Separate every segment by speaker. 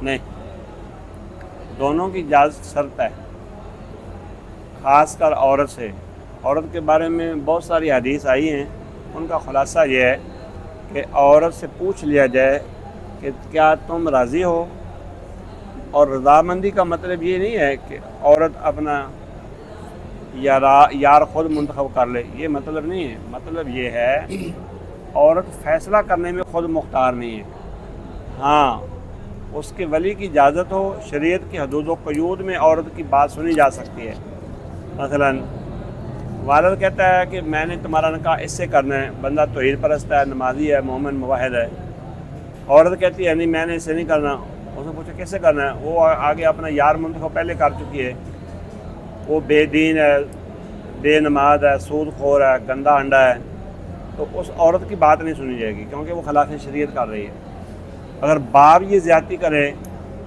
Speaker 1: نہیں، دونوں کی اجازت شرط ہے، خاص کر عورت سے۔ عورت کے بارے میں بہت ساری حدیث آئی ہیں، ان کا خلاصہ یہ ہے کہ عورت سے پوچھ لیا جائے کہ کیا تم راضی ہو، اور رضامندی کا مطلب یہ نہیں ہے کہ عورت اپنا یار خود منتخب کر لے، یہ مطلب نہیں ہے۔ مطلب یہ ہے عورت فیصلہ کرنے میں خود مختار نہیں ہے، ہاں اس کے ولی کی اجازت ہو، شریعت کی حدود و قیود میں عورت کی بات سنی جا سکتی ہے۔ مثلا والد کہتا ہے کہ میں نے تمہارا نکاح اس سے کرنا ہے، بندہ توحید پرست ہے، نمازی ہے، مومن موحد ہے۔ عورت کہتی ہے نہیں میں نے اسے نہیں کرنا، اس نے پوچھا کیسے کرنا ہے، وہ آگے اپنا یار منتخب پہلے کر چکی ہے، وہ بے دین ہے، بے نماز ہے، سود خور ہے، گندا انڈا ہے، تو اس عورت کی بات نہیں سنی جائے گی کیونکہ وہ خلاف شریعت کر رہی ہے۔ اگر باپ یہ زیادتی کرے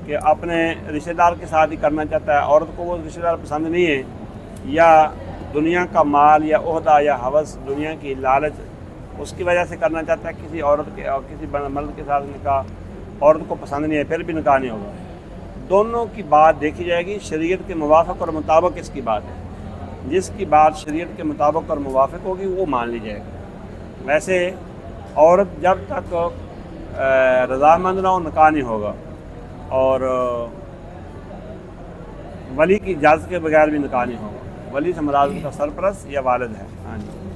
Speaker 1: کہ اپنے رشتہ دار کے ساتھ ہی کرنا چاہتا ہے، عورت کو وہ رشتہ دار پسند نہیں ہے، یا دنیا کا مال یا عہدہ یا ہوس، دنیا کی لالچ اس کی وجہ سے کرنا چاہتا ہے کسی عورت کے اور کسی مرد کے ساتھ نکاح، عورت کو پسند نہیں ہے، پھر بھی نکاح نہیں ہوگا۔ دونوں کی بات دیکھی جائے گی، شریعت کے موافق اور مطابق اس کی بات ہے، جس کی بات شریعت کے مطابق اور موافق ہوگی وہ مان لی جائے گی۔ ویسے عورت جب تک رضامند نہ ہو نکاح نہیں ہوگا، اور ولی کی اجازت کے بغیر بھی نکاح نہیں ہوگا۔ ولی سے مراد ان کا سرپرست یا والد ہے۔ ہاں جی۔